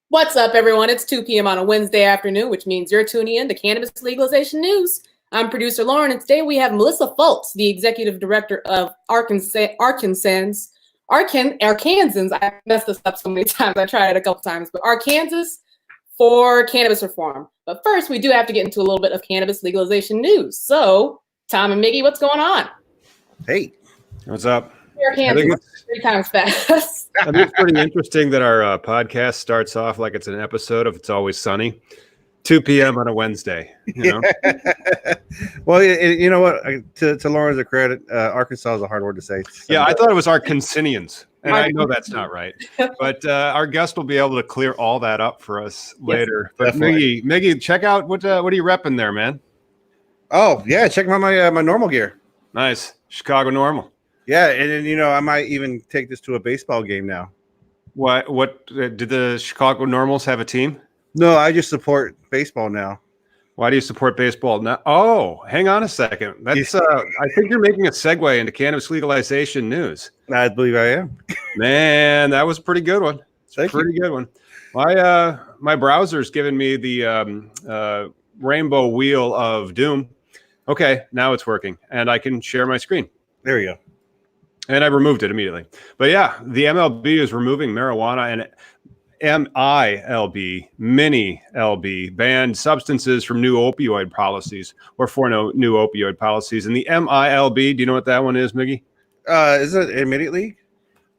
What's up, everyone? It's 2 p.m. on a Wednesday afternoon, which means you're tuning in to Cannabis Legalization News. I'm producer Lauren, and today we have Melissa Fultz, the executive director of Arkansans. I messed this up so many times. I tried it a couple times, but Arkansas for cannabis reform. But first, we do have to get into a little bit of cannabis legalization news. So, Tom and Miggy, what's going on? Hey, what's up? Arkansas, 3 times fast. I think it's pretty interesting that our podcast starts off like it's an episode of It's Always Sunny, 2 p.m. on a Wednesday. You know? Well, you know what? To Lauren's credit, Arkansas is a hard word to say. Yeah, I thought it was Arkansinians, and I know that's not right. But our guest will be able to clear all that up for us later. But Miggy, check out what are you repping there, man? Oh yeah, check out my normal gear. Nice, Chicago Normal. Yeah, and I might even take this to a baseball game now. What did the Chicago Normals have a team? No, I just support baseball now. Why do you support baseball now? Oh, hang on a second. That's I think you're making a segue into cannabis legalization news. I believe I am. Man, that was a pretty good one. Good one. My browser's giving me the rainbow wheel of doom. Okay, now it's working, and I can share my screen. There you go. And I removed it immediately. But yeah, the MLB is removing marijuana and MILB, mini LB, banned substances from new opioid policies or for no new opioid policies. And the MILB, do you know what that one is, Miggy? Is it immediately?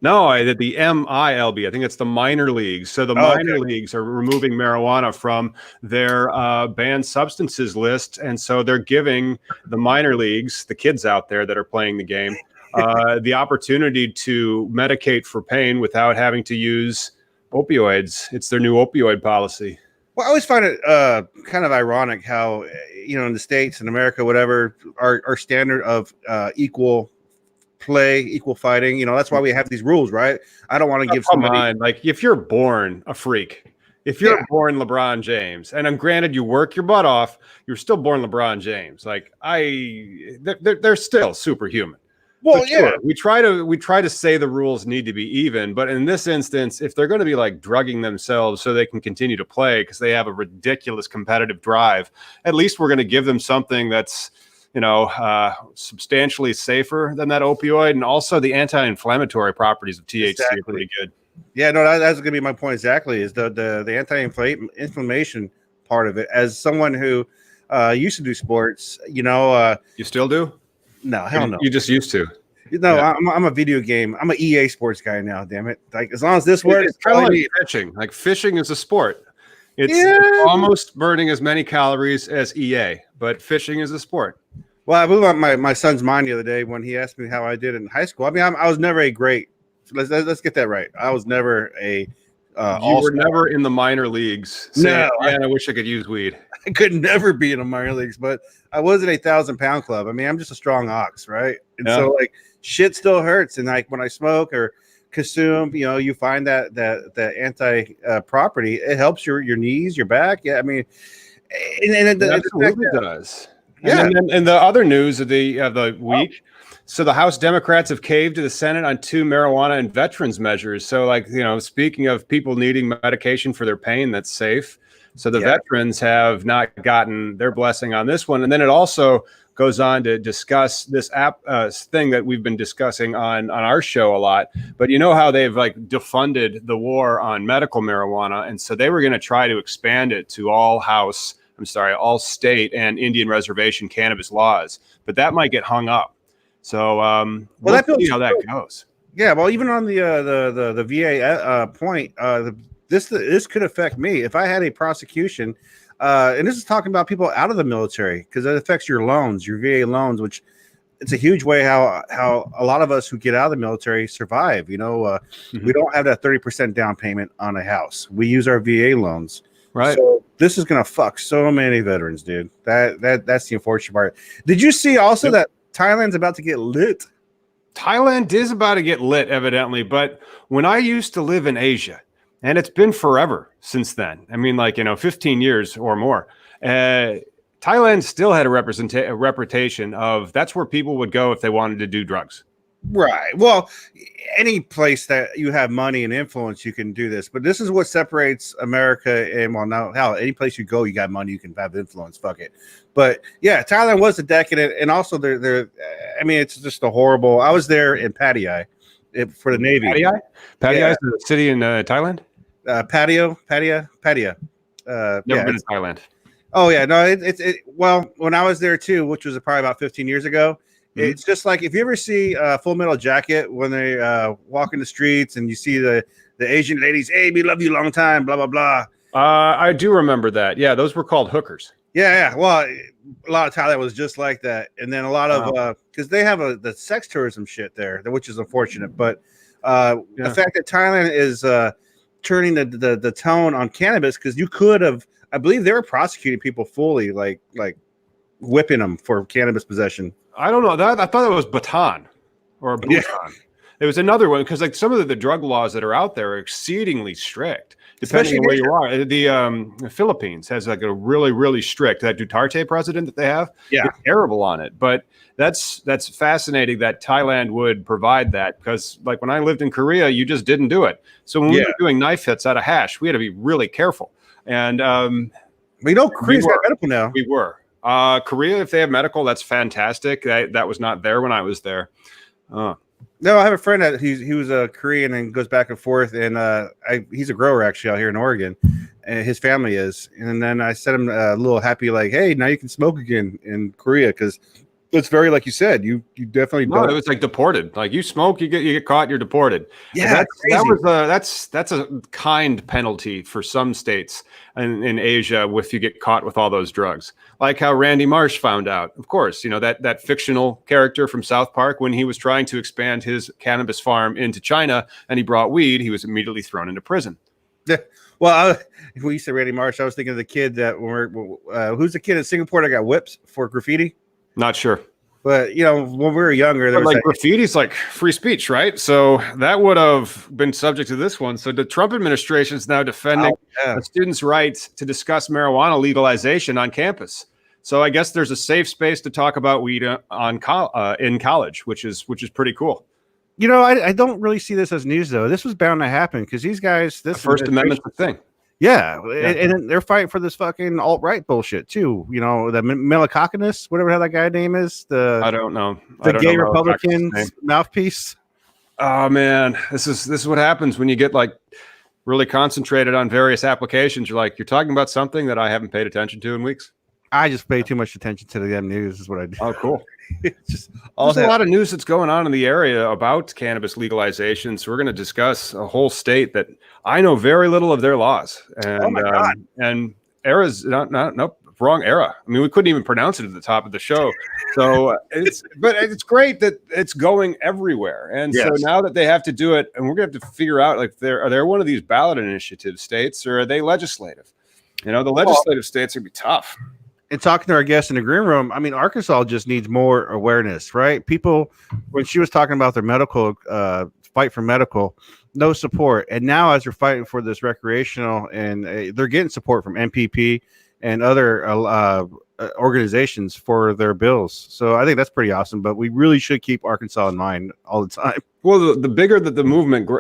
No, the MILB, I think it's the minor leagues. So the minor leagues are removing marijuana from their banned substances list. And so they're giving the minor leagues, the kids out there that are playing the game, the opportunity to medicate for pain without having to use opioids. It's their new opioid policy. Well, I always find it kind of ironic how, in the States, in America, whatever, our standard of equal play, equal fighting, that's why we have these rules, right? I don't want to give somebody... Like, if you're born a freak, if you're born LeBron James, and I'm granted you work your butt off, you're still born LeBron James. Like, they're still superhuman. Well, sure, we try to say the rules need to be even, but in this instance, if they're going to be like drugging themselves so they can continue to play because they have a ridiculous competitive drive, at least we're going to give them something that's, substantially safer than that opioid, and also the anti-inflammatory properties of THC are pretty good. Yeah, no, that's going to be my point exactly. Is the anti-inflammation part of it? As someone who used to do sports, you still do. No, hell no. You just used to. No, yeah. I'm a video game. I'm an EA Sports guy now. Damn it! Like as long as this works, it's kind of like fishing. Like fishing is a sport. It's almost burning as many calories as EA, but fishing is a sport. Well, I blew my son's mind the other day when he asked me how I did in high school. I mean, I was never a great. Let's get that right. I was never a. You were never in the minor leagues. Saying, no, man, I wish I could use weed. I could never be in the minor leagues, but I was in a 1,000-pound club. I mean, I'm just a strong ox, right? And so like shit still hurts. And like when I smoke or consume, you find that anti property, it helps your knees, your back. Yeah, I mean, and it absolutely does. Yeah. And the other news of the week. So the House Democrats have caved to the Senate on 2 marijuana and veterans measures. So speaking of people needing medication for their pain that's safe. So the veterans have not gotten their blessing on this one. And then it also goes on to discuss this thing that we've been discussing on our show a lot. But you know how they've defunded the war on medical marijuana. And so they were going to try to expand it to all state and Indian reservation cannabis laws. But that might get hung up. So we'll see how that goes. Yeah, well, even on the VA point, this could affect me if I had a prosecution, and this is talking about people out of the military because it affects your loans, your VA loans, which it's a huge way how a lot of us who get out of the military survive. We don't have that 30% down payment on a house. We use our VA loans. Right. So this is gonna fuck so many veterans, dude. That's the unfortunate part. Did you see also that Thailand's about to get lit? Thailand is about to get lit, evidently. But when I used to live in Asia, and it's been forever since then, I mean, 15 years or more, Thailand still had a reputation of that's where people would go if they wanted to do drugs. Right. Well, any place that you have money and influence, you can do this. But this is what separates America. And well, now, hell, any place you go, you got money, you can have influence. Fuck it. But yeah, Thailand was a decadent, and also they're. I mean, it's just a horrible. I was there in Pattaya for the Navy. Pattaya is a city in Thailand. Pattaya. Never been to Thailand. Oh yeah, no. Well, when I was there too, which was probably about 15 years ago. It's just like if you ever see Full Metal Jacket when they walk in the streets and you see the Asian ladies, hey, we love you long time, blah, blah, blah. I do remember that. Yeah, those were called hookers. Yeah. Well, a lot of Thailand was just like that. And then a lot of, because they have the sex tourism shit there, which is unfortunate. But the fact that Thailand is turning the tone on cannabis, because you could have, I believe they were prosecuting people fully, like whipping them for cannabis possession. I don't know. I thought it was Bhutan or Bhutan. Yeah. It was another one because like some of the drug laws that are out there are exceedingly strict, depending on where you are. The Philippines has like a really, really strict, that Duterte president that they have. Yeah, they're terrible on it. But that's fascinating that Thailand would provide that, because like when I lived in Korea, you just didn't do it. So when we were doing knife hits out of hash, we had to be really careful. And Korea's got medical now. We were. Korea, if they have medical, that's fantastic. That was not there when I was there. No, I have a friend that he was a Korean and goes back and forth, and he's a grower actually out here in Oregon, and his family is. And then I sent him a little happy, like, hey, now you can smoke again in Korea, because it's very, like you said, you definitely don't. It was like deported. Like you smoke, you get caught, you're deported. Yeah, that's a kind penalty for some states in Asia if you get caught with all those drugs. Like how Randy Marsh found out. Of course, that fictional character from South Park, when he was trying to expand his cannabis farm into China and he brought weed, he was immediately thrown into prison. Yeah. Well, when you said Randy Marsh, I was thinking of the kid that who's the kid in Singapore that got whipped for graffiti? Not sure. But, when we were younger, there was like graffiti's like free speech, right? So that would have been subject to this one. So the Trump administration is now defending a student's rights to discuss marijuana legalization on campus. So I guess there's a safe space to talk about weed in college, which is pretty cool. I don't really see this as news, though. This was bound to happen because these guys, this First Amendment thing. Yeah, and they're fighting for this fucking alt-right bullshit too. The Milicokinus, whatever that guy name is. I don't know. The gay Republican mouthpiece. Oh man, this is what happens when you get like really concentrated on various applications. You're talking about something that I haven't paid attention to in weeks. I just pay too much attention to the news. Is what I do. Oh, cool. There's a lot of news that's going on in the area about cannabis legalization. So we're going to discuss a whole state that I know very little of their laws. And, oh my God. And era's wrong era. I mean, we couldn't even pronounce it at the top of the show. So it's great that it's going everywhere. And so now that they have to do it, and we're going to have to figure out, like, are they one of these ballot initiative states, or are they legislative? The legislative states are going to be tough. And talking to our guest in the green room, I mean, Arkansas just needs more awareness, right? People, when she was talking about their medical fight for medical, no support. And now as they're fighting for this recreational, and they're getting support from MPP and other organizations for their bills. So I think that's pretty awesome, but we really should keep Arkansas in mind all the time. Well, the bigger that the movement,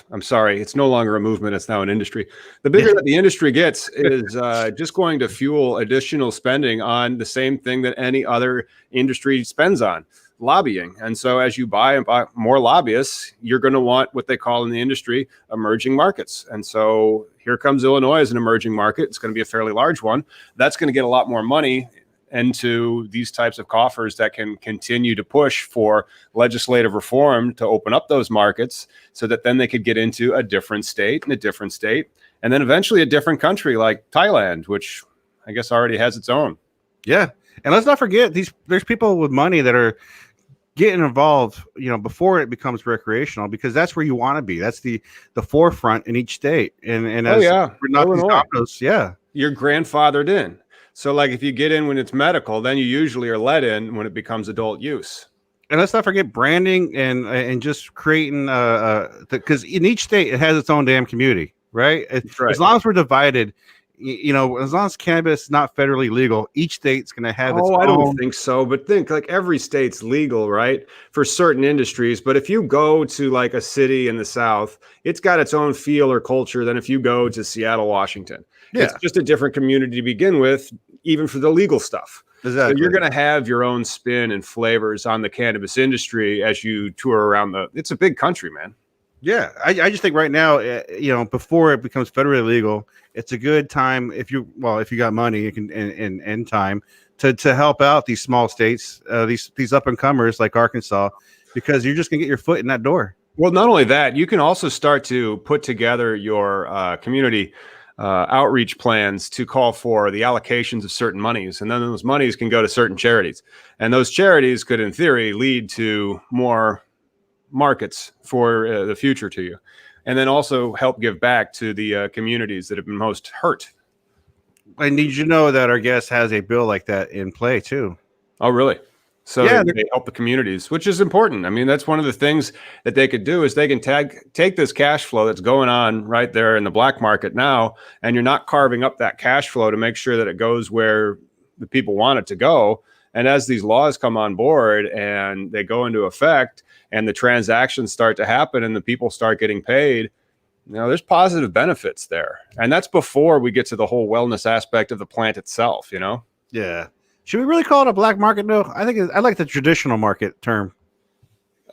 I'm sorry, it's no longer a movement, it's now an industry. The bigger that the industry gets is just going to fuel additional spending on the same thing that any other industry spends on, lobbying. And so as you buy more lobbyists, you're going to want what they call in the industry emerging markets. And so here comes Illinois as an emerging market. It's going to be a fairly large one. That's going to get a lot more money into these types of coffers that can continue to push for legislative reform to open up those markets, so that then they could get into a different state and a different state, and then eventually a different country like Thailand, which I guess already has its own. Yeah. And let's not forget, there's people with money that are getting involved, before it becomes recreational, because that's where you want to be. That's the forefront in each state. And we're not these dominoes, you're grandfathered in. So like if you get in when it's medical, then you usually are let in when it becomes adult use. And let's not forget branding and just creating because in each state it has its own damn community, right? Right? As long as we're divided, as long as cannabis is not federally legal, each state's going to have its own. I don't think so. But think like every state's legal, right? For certain industries. But if you go to like a city in the South, it's got its own feel or culture than if you go to Seattle, Washington. Yeah. It's just a different community to begin with, even for the legal stuff. Exactly. So you're going to have your own spin and flavors on the cannabis industry as you tour around it's a big country, man. Yeah. I just think right now, before it becomes federally legal, it's a good time if you got money, you can and time to help out these small states, these up and comers like Arkansas, because you're just gonna get your foot in that door. Well, not only that, you can also start to put together your community outreach plans to call for the allocations of certain monies, and then those monies can go to certain charities, and those charities could, in theory, lead to more markets for the future to you, and then also help give back to the communities that have been most hurt. And did you know that our guest has a bill like that in play too? Oh, really? So yeah, they help the communities, which is important. I mean, that's one of the things that they could do is they can take this cash flow that's going on right there in the black market now, and you're not carving up that cash flow to make sure that it goes where the people want it to go. And as these laws come on board and they go into effect and the transactions start to happen and the people start getting paid, there's positive benefits there. And that's before we get to the whole wellness aspect of the plant itself, Yeah. Should we really call it a black market? No, I like the traditional market term.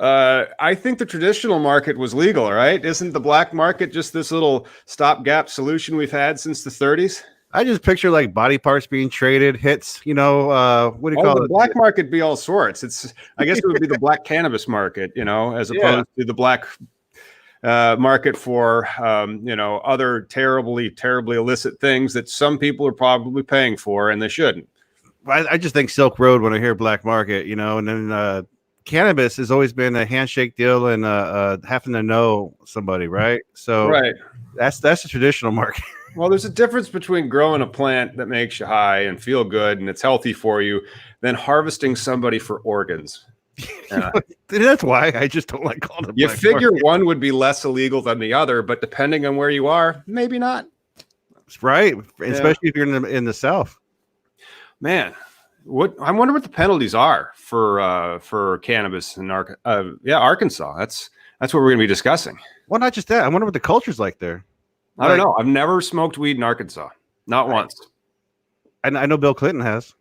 I think the traditional market was legal, right? Isn't the black market just this little stopgap solution we've had since the 30s? I just picture like body parts being traded, hits, what do you call it? The black market be all sorts. I guess it would be the black cannabis market, as opposed to the black market for, other terribly, terribly illicit things that some people are probably paying for and they shouldn't. I just think Silk Road when I hear black market, and then cannabis has always been a handshake deal and having to know somebody, right? So right. That's the traditional market. Well, there's a difference between growing a plant that makes you high and feel good and it's healthy for you than harvesting somebody for organs. That's why I just don't like calling it. You figure one would be less illegal than the other, but depending on where you are, maybe not. Right, especially if you're in the South. Man, I wonder what the penalties are for cannabis in Arkansas. That's what we're going to be discussing. Well, not just that. I wonder what the culture's like there. I don't know. I've never smoked weed in Arkansas, not once. I know Bill Clinton has.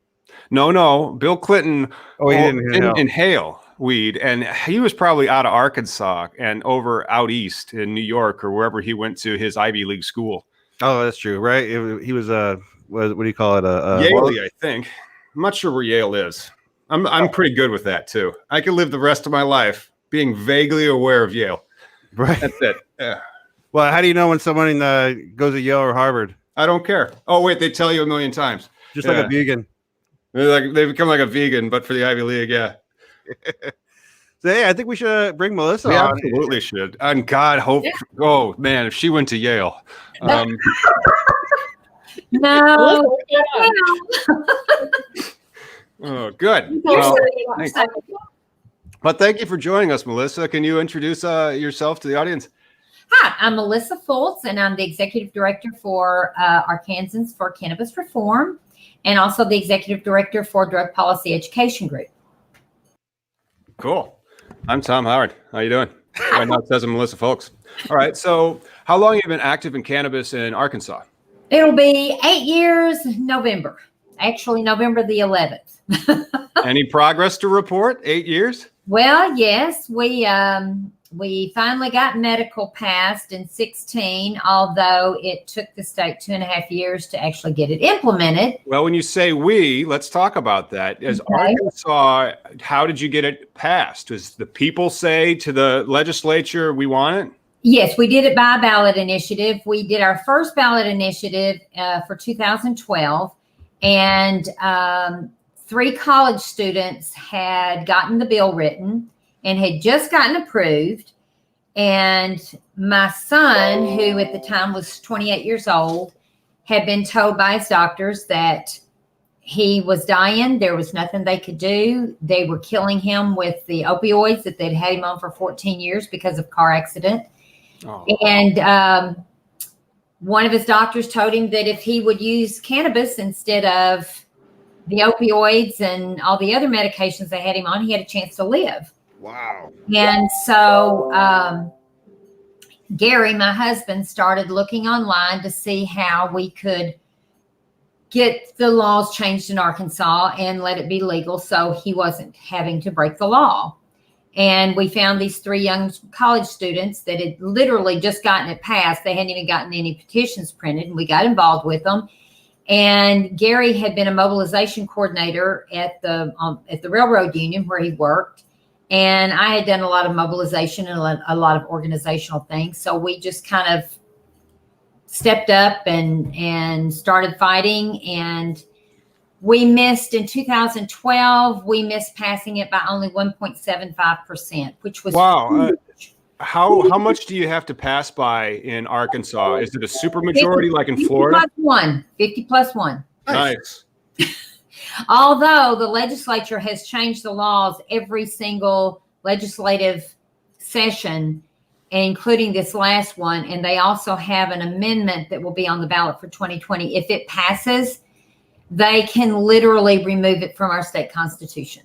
No, Bill Clinton. Oh, he didn't inhale weed, and he was probably out of Arkansas and over out east in New York or wherever he went to his Ivy League school. Oh, that's true, right? He was what do you call it? Yale, I think. I'm not sure where Yale is. I'm pretty good with that too. I could live the rest of my life being vaguely aware of Yale. Right. That's it. Yeah. Well, how do you know when someone goes to Yale or Harvard? I don't care. Oh, wait, they tell you a million times. Just like a vegan. They become like a vegan, but for the Ivy League, yeah. So, hey, I think we should bring Melissa we on. Absolutely should. And God, hope. Oh, man, if she went to Yale. No. Oh, good. But thank you for joining us, Melissa. Can you introduce yourself to the audience? Hi, I'm Melissa Fultz, and I'm the Executive Director for Arkansans for Cannabis Reform, and also the Executive Director for Drug Policy Education Group. Cool. I'm Tom Howard. How you doing? Right now it says I'm Melissa Fultz. All right. So how long have you been active in cannabis in Arkansas? It'll be 8 years, November. Actually, November the 11th. Any progress to report? 8 years? Well, yes, we finally got medical passed in 2016, although it took the state 2.5 years to actually get it implemented. Well, when you say we, let's talk about that. As Arkansas, how did you get it passed? Does the people say to the legislature, we want it? Yes, we did it by ballot initiative. We did our first ballot initiative for 2012, and 3 college students had gotten the bill written and had just gotten approved. And my son, who at the time was 28 years old, had been told by his doctors that he was dying. There was nothing they could do. They were killing him with the opioids that they'd had him on for 14 years because of car accident. Oh. And one of his doctors told him that if he would use cannabis instead of the opioids and all the other medications they had him on, he had a chance to live. Wow. And so Gary, my husband, started looking online to see how we could get the laws changed in Arkansas and let it be legal so he wasn't having to break the law. And we found these 3 young college students that had literally just gotten it passed. They hadn't even gotten any petitions printed, and we got involved with them. And Gary had been a mobilization coordinator at the railroad union where he worked. And I had done a lot of mobilization and a lot of organizational things. So we just kind of stepped up and started fighting. And we missed in 2012, we missed passing it by only 1.75%, which was huge. How much do you have to pass by in Arkansas? Is it a supermajority like in Florida? 50 plus 1. Nice. Although the legislature has changed the laws every single legislative session, including this last one, and they also have an amendment that will be on the ballot for 2020. If it passes, they can literally remove it from our state constitution.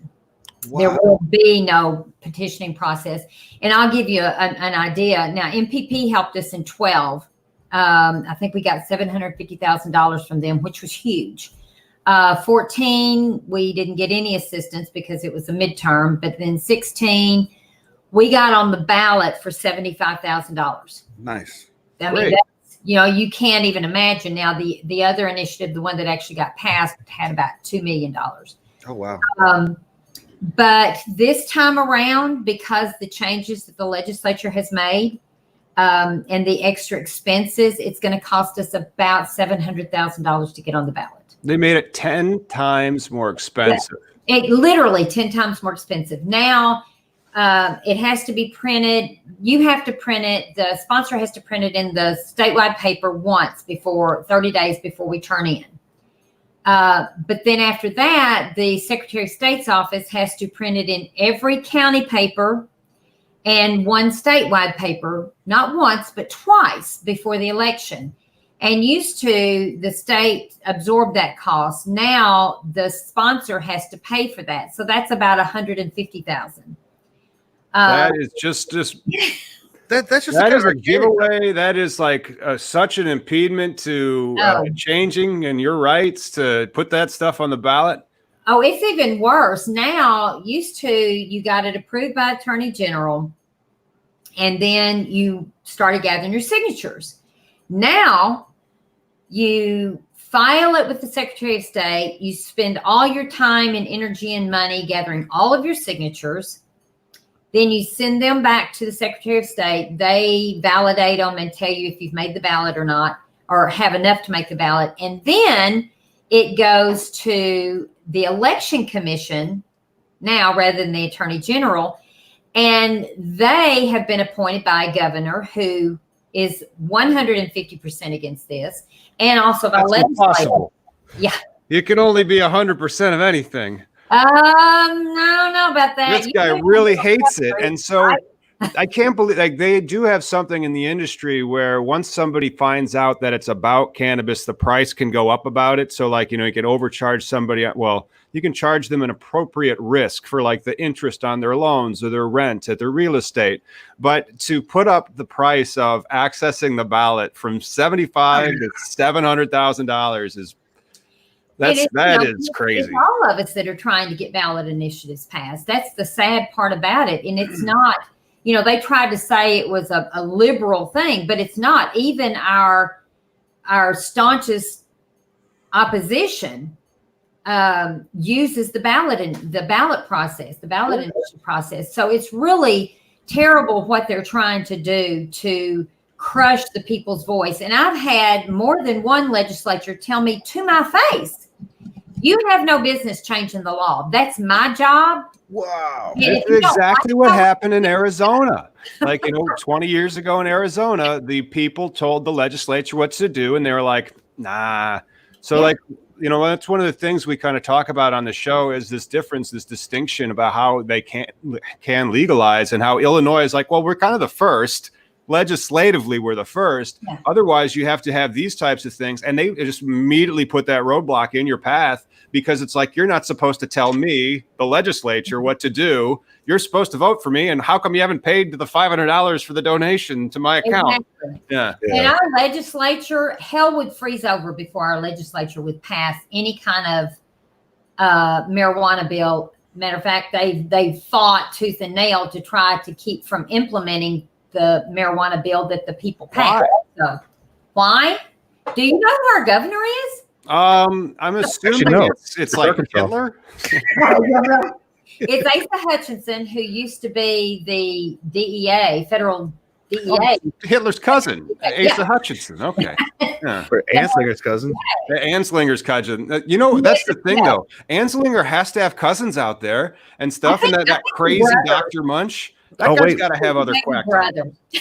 Wow. There will be no petitioning process. And I'll give you an idea. Now, MPP helped us in 12. I think we got $750,000 from them, which was huge. 14, we didn't get any assistance because it was a midterm. But then 16, we got on the ballot for $75,000. Nice. I mean, that's, you can't even imagine. Now, the other initiative, the one that actually got passed, had about $2 million. Oh, wow. But this time around, because the changes that the legislature has made and the extra expenses, it's going to cost us about $700,000 to get on the ballot. They made it 10 times more expensive. It literally 10 times more expensive. Now, it has to be printed. You have to print it. The sponsor has to print it in the statewide paper once before 30 days before we turn in. But then after that, the Secretary of State's office has to print it in every county paper and one statewide paper, not once, but twice before the election. And used to, the state absorbed that cost. Now the sponsor has to pay for that. So that's about $150,000. That is just that's just that is a giveaway. That is like such an impediment to changing and your rights to put that stuff on the ballot. Oh, it's even worse now. Used to, you got it approved by Attorney General, and then you started gathering your signatures. Now you file it with the Secretary of State. You spend all your time and energy and money gathering all of your signatures. Then you send them back to the Secretary of State. They validate them and tell you if you've made the ballot or not, or have enough to make the ballot. And then it goes to the Election Commission now rather than the Attorney General. And they have been appointed by a governor who is 150% against this. And also by legislature. Yeah. You can only be 100% of anything. I don't know about that. This guy really hates it. And so I can't believe, like, they do have something in the industry where once somebody finds out that it's about cannabis, the price can go up about it. So like, you can overcharge somebody. Well, you can charge them an appropriate risk for like the interest on their loans or their rent at their real estate. But to put up the price of accessing the ballot from $75,000 to $700,000 is that is crazy. It's all of us that are trying to get ballot initiatives passed. That's the sad part about it. And it's not, they tried to say it was a liberal thing, but it's not. Even our staunchest opposition uses the ballot process, the ballot initiative process. So it's really terrible what they're trying to do to crush the people's voice. And I've had more than one legislature tell me to my face, you have no business changing the law. That's my job. Wow. That's exactly what happened in Arizona. Like, 20 years ago in Arizona, the people told the legislature what to do, and they were like, nah. So that's one of the things we kind of talk about on the show is this difference, this distinction about how they can legalize, and how Illinois is like, well, we're kind of the first. legislatively we're the first. Yeah. Otherwise, you have to have these types of things. And they just immediately put that roadblock in your path because it's like, you're not supposed to tell me, the legislature, what to do. You're supposed to vote for me. And how come you haven't paid the $500 for the donation to my account? Exactly. Yeah. And our legislature, hell would freeze over before our legislature would pass any kind of marijuana bill. Matter of fact, they fought tooth and nail to try to keep from implementing the marijuana bill that the people passed. So, why? Do you know who our governor is? I'm assuming it's like Hitler. It's Asa Hutchinson, who used to be the DEA, federal DEA. Hitler's cousin, Asa Hutchinson. Okay. Yeah. Anslinger's cousin. Anslinger's cousin. You know, that's the thing, though. Anslinger has to have cousins out there and stuff. And that crazy Dr. Munch. That guy's got to have other quacks.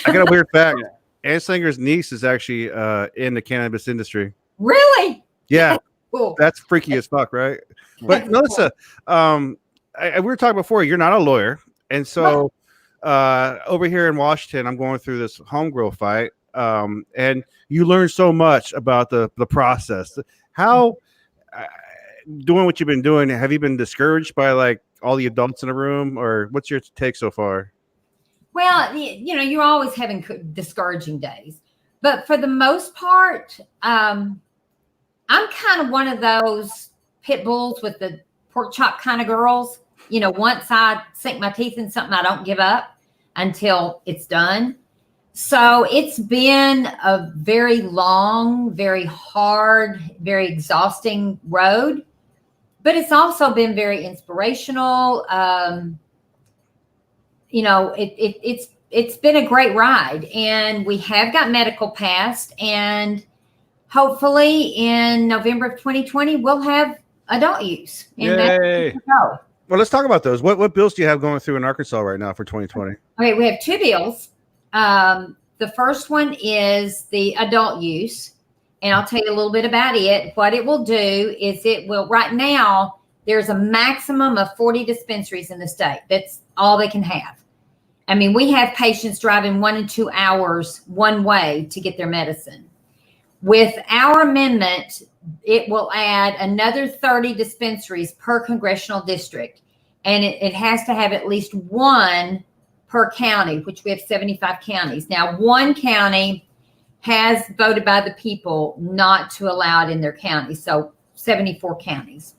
I got a weird fact. Anslinger's niece is actually in the cannabis industry. Really? Yeah. Cool. That's freaky as fuck, right? But Melissa, we were talking before, you're not a lawyer. And so over here in Washington, I'm going through this home grow fight. And you learn so much about the process. How, doing what you've been doing, have you been discouraged by like all the adults in the room, or what's your take so far? Well, you know, you're always having discouraging days, but for the most part, I'm kind of one of those pit bulls with the pork chop kind of girls. You know, once I sink my teeth in something, I don't give up until it's done. So it's been a very long, very hard, very exhausting road, but it's also been very inspirational. You know, it's been a great ride, and we have got medical passed, and hopefully in November of 2020, we'll have adult use. Yay. Well, let's talk about those. What bills do you have going through in Arkansas right now for 2020? Okay, we have two bills. The first one is the adult use, and I'll tell you a little bit about it. What it will do is right now, there's a maximum of 40 dispensaries in the state. That's all they can have. I mean, we have patients driving 1 and 2 hours one way to get their medicine. With our amendment, it will add another 30 dispensaries per congressional district. And it has to have at least one per county, which we have 75 counties. Now, one county has voted by the people not to allow it in their county. So 74 counties.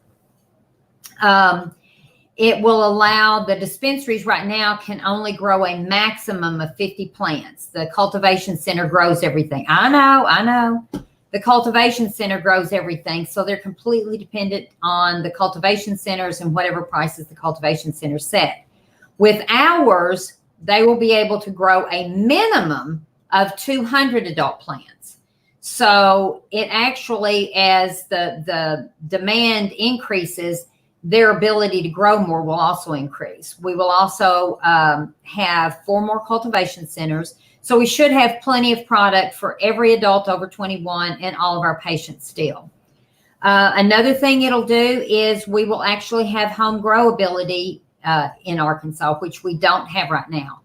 It will allow the dispensaries right now can only grow a maximum of 50 plants. The cultivation center grows everything. I know. The cultivation center grows everything. So they're completely dependent on the cultivation centers and whatever prices the cultivation center set. With ours, they will be able to grow a minimum of 200 adult plants. So it actually, as the demand increases, their ability to grow more will also increase. We will also have 4 more cultivation centers. So we should have plenty of product for every adult over 21 and all of our patients still. Another thing it'll do is we will actually have home grow ability in Arkansas, which we don't have right now.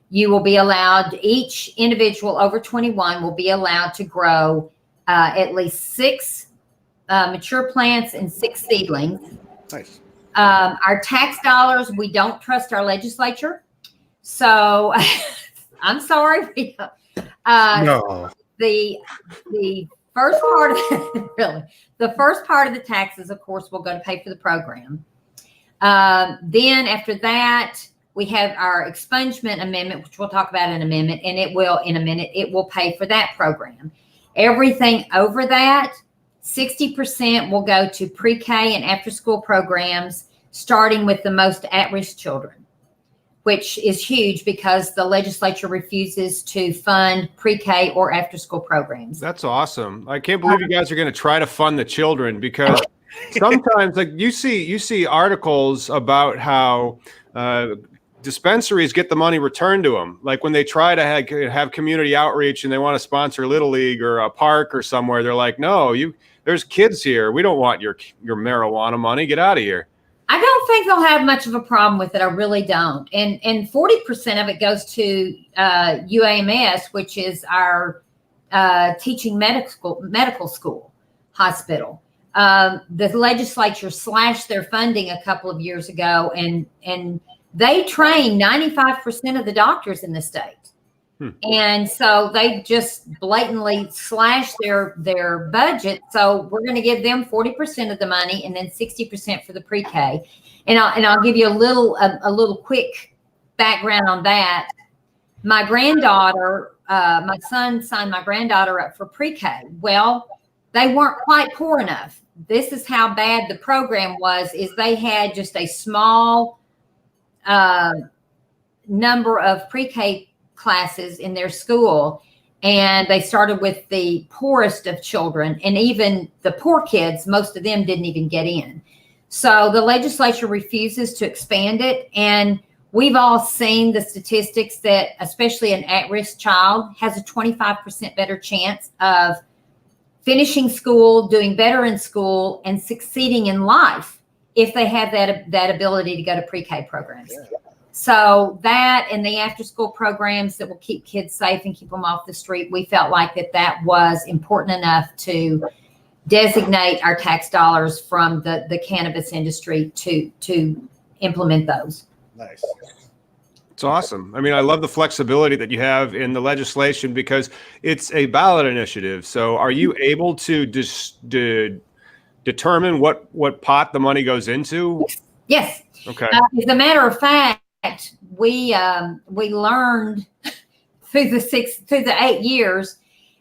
You will be allowed, each individual over 21 will be allowed to grow at least 6 mature plants and 6 seedlings. Nice. Our tax dollars, we don't trust our legislature. So I'm sorry. No. The first part of really, the first part of the taxes, of course, will go to pay for the program. Then after that, we have our expungement amendment, which we'll talk about in a minute, and it will pay for that program. Everything over that, 60% will go to pre-K and after-school programs, starting with the most at-risk children, which is huge because the legislature refuses to fund pre-K or after-school programs. That's awesome. I can't believe you guys are going to try to fund the children, because sometimes, like, you see articles about how dispensaries get the money returned to them. Like when they try to have community outreach and they want to sponsor Little League or a park or somewhere, they're like, no, there's kids here. We don't want your marijuana money. Get out of here. I don't think they'll have much of a problem with it. I really don't. And 40% of it goes to UAMS, which is our teaching medical school hospital. The legislature slashed their funding a couple of years ago, and they train 95% of the doctors in the state. And so they just blatantly slashed their budget. So we're going to give them 40% of the money and then 60% for the pre-K. And I'll give you a little quick background on that. My granddaughter, my son signed my granddaughter up for pre-K. Well, they weren't quite poor enough. This is how bad the program was, is they had just a small number of pre-K classes in their school, and they started with the poorest of children, and even the poor kids, most of them didn't even get in. So the legislature refuses to expand it, and we've all seen the statistics that especially an at-risk child has a 25% better chance of finishing school, doing better in school, and succeeding in life if they have that ability to go to pre-K programs. Yeah. So that and the after-school programs that will keep kids safe and keep them off the street, we felt like that was important enough to designate our tax dollars from the cannabis industry to implement those. Nice. It's awesome. I mean, I love the flexibility that you have in the legislation because it's a ballot initiative. So are you able to determine what pot the money goes into? Yes. Okay. As a matter of fact, we learned through the 8 years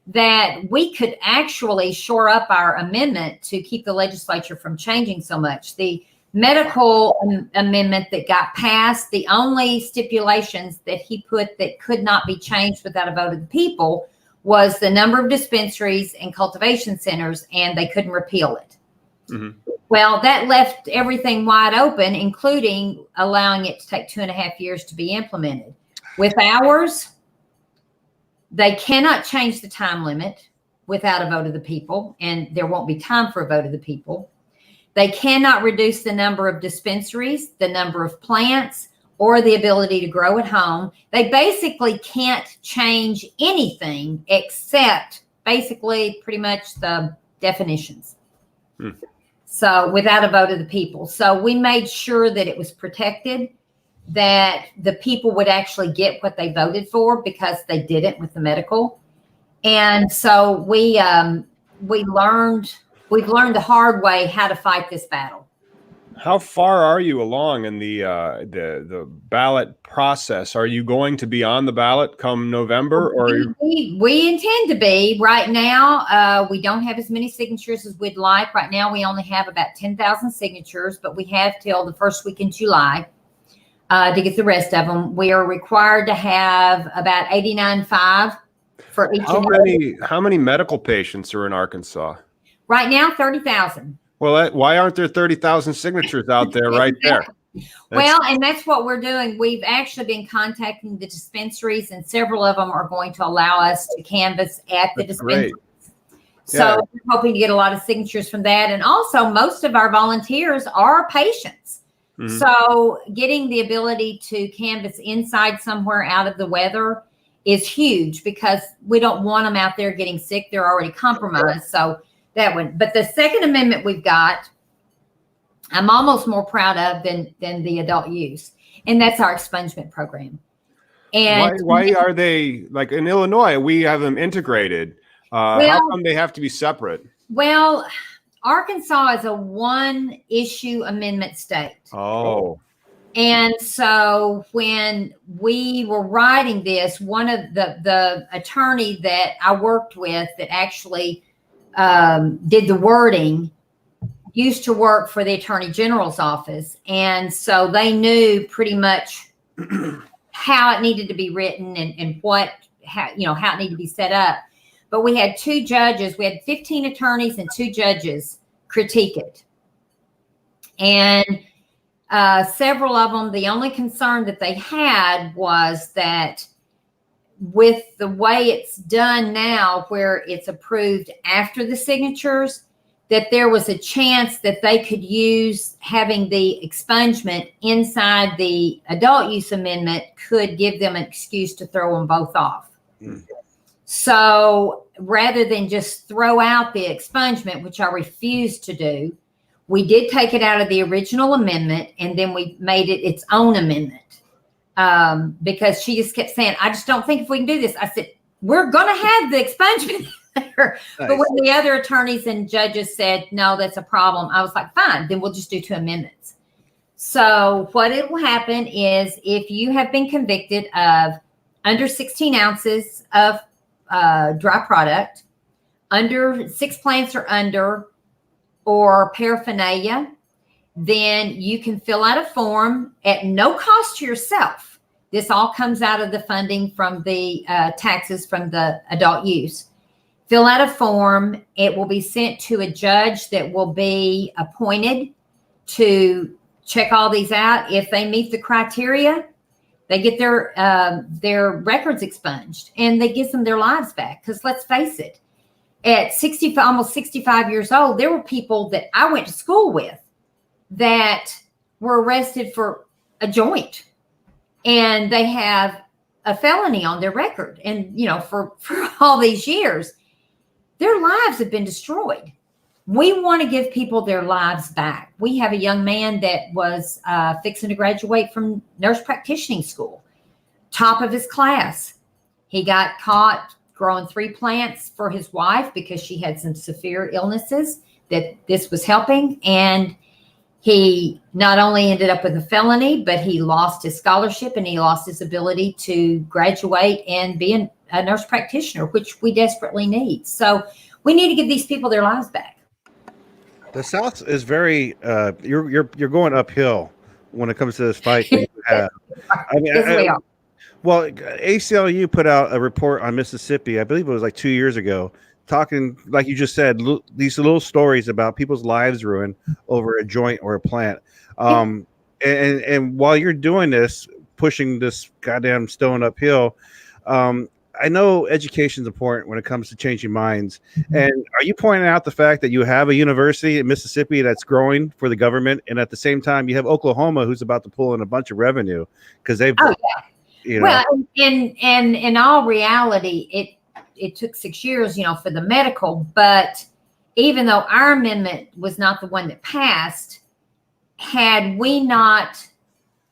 that we could actually shore up our amendment to keep the legislature from changing so much. The medical amendment that got passed, the only stipulations that he put that could not be changed without a vote of the people was the number of dispensaries and cultivation centers, and they couldn't repeal it. Mm-hmm. Well, that left everything wide open, including allowing it to take 2.5 years to be implemented. With ours, they cannot change the time limit without a vote of the people, and there won't be time for a vote of the people. They cannot reduce the number of dispensaries, the number of plants, or the ability to grow at home. They basically can't change anything except basically pretty much the definitions. So without a vote of the people. So we made sure that it was protected, that the people would actually get what they voted for because they didn't with the medical. And so we've learned the hard way how to fight this battle. How far are you along in the ballot process? Are you going to be on the ballot come November, or we intend to be? Right now, we don't have as many signatures as we'd like. Right now, we only have about 10,000 signatures, but we have till the first week in July to get the rest of them. We are required to have about 89.5 for each. How many medical patients are in Arkansas? Right now, 30,000. Well, why aren't there 30,000 signatures out there right there? Well, and that's what we're doing. We've actually been contacting the dispensaries, and several of them are going to allow us to canvass at the dispensaries. So we're hoping to get a lot of signatures from that. And also, most of our volunteers are patients. Mm-hmm. So getting the ability to canvass inside somewhere out of the weather is huge because we don't want them out there getting sick. They're already compromised. So that one. But the second amendment we've got, I'm almost more proud of than the adult use, and that's our expungement program. And why are they, like in Illinois, we have them integrated. How come they have to be separate? Well, Arkansas is a one-issue amendment state. Oh. And so when we were writing this, one of the attorney that I worked with that actually did the wording used to work for the Attorney General's office. And so they knew pretty much how it needed to be written and how it needed to be set up. But we had 2 judges, we had 15 attorneys and 2 judges critique it. And several of them, the only concern that they had was that with the way it's done now, where it's approved after the signatures, that there was a chance that they could use having the expungement inside the adult use amendment could give them an excuse to throw them both off. Mm. So rather than just throw out the expungement, which I refused to do, we did take it out of the original amendment, and then we made it its own amendment, because she just kept saying, I just don't think if we can do this. I said, we're going to have the expungement there. Nice. But when the other attorneys and judges said, no, that's a problem, I was like, fine, then we'll just do 2 amendments. So what it will happen is if you have been convicted of under 16 ounces of dry product, under 6 plants or under, or paraphernalia, then you can fill out a form at no cost to yourself. This all comes out of the funding from the taxes from the adult use. Fill out a form. It will be sent to a judge that will be appointed to check all these out. If they meet the criteria, they get their records expunged, and they give them their lives back. Because let's face it, at 65, almost 65 years old, there were people that I went to school with that were arrested for a joint, and they have a felony on their record. And, you know, for all these years, their lives have been destroyed. We want to give people their lives back. We have a young man that was fixing to graduate from nurse practitioning school, top of his class. He got caught growing 3 plants for his wife because she had some severe illnesses that this was helping. And he not only ended up with a felony, but he lost his scholarship and he lost his ability to graduate and be a nurse practitioner, which we desperately need. So we need to give these people their lives back. The South is very you're going uphill when it comes to this fight that you have. I mean, Yes, we are. well, ACLU put out a report on Mississippi, I believe it was like 2 years ago, talking, like you just said, these little stories about people's lives ruined over a joint or a plant. And while you're doing this, pushing this goddamn stone uphill, I know education is important when it comes to changing minds. And are you pointing out the fact that you have a university in Mississippi that's growing for the government, and at the same time you have Oklahoma who's about to pull in a bunch of revenue because they've, you know. Well, and in all reality, it took 6 years, you know, for the medical. But even though our amendment was not the one that passed, had we not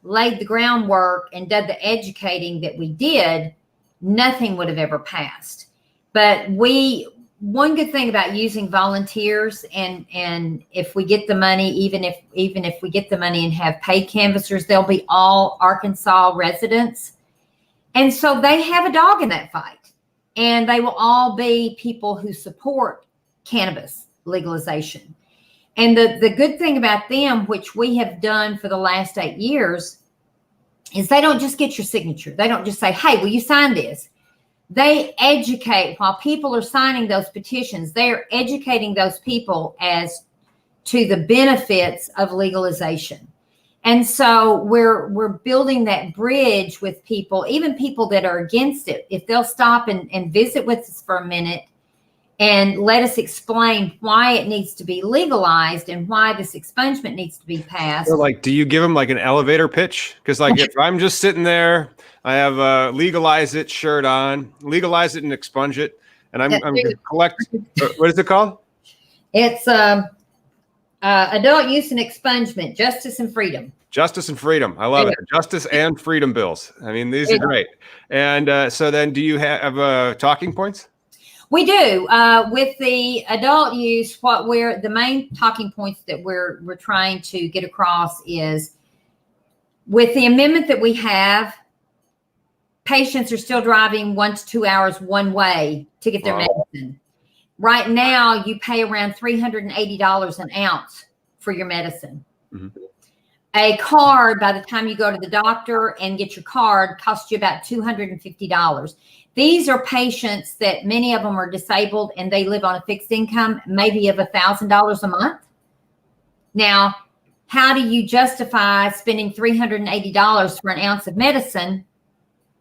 laid the groundwork and done the educating that we did, nothing would have ever passed. But one good thing about using volunteers, and if we get the money, even if we get the money and have paid canvassers, they'll be all Arkansas residents. And so they have a dog in that fight, and they will all be people who support cannabis legalization. And the good thing about them, which we have done for the last 8 years, is they don't just get your signature. They don't just say, hey, will you sign this? They educate. While people are signing those petitions, they are educating those people as to the benefits of legalization. And so we're building that bridge with people, even people that are against it. If they'll stop and visit with us for a minute and let us explain why it needs to be legalized and why this expungement needs to be passed. So, like, do you give them like an elevator pitch? Because, like, if I'm just sitting there, I have a legalize it shirt on, legalize it and expunge it, and I'm going to collect. What is it called? It's adult use and expungement, justice and freedom. Justice and freedom. I love it. Justice and freedom bills. I mean, these are great. And so then do you have talking points? We do. With the adult use, the main talking points that we're trying to get across is, with the amendment that we have, patients are still driving 1 to 2 hours one way to get their medicine. Right now, you pay around $380 an ounce for your medicine. Mm-hmm. A card, by the time you go to the doctor and get your card, costs you about $250. These are patients that many of them are disabled and they live on a fixed income, maybe of $1,000 a month. Now, how do you justify spending $380 for an ounce of medicine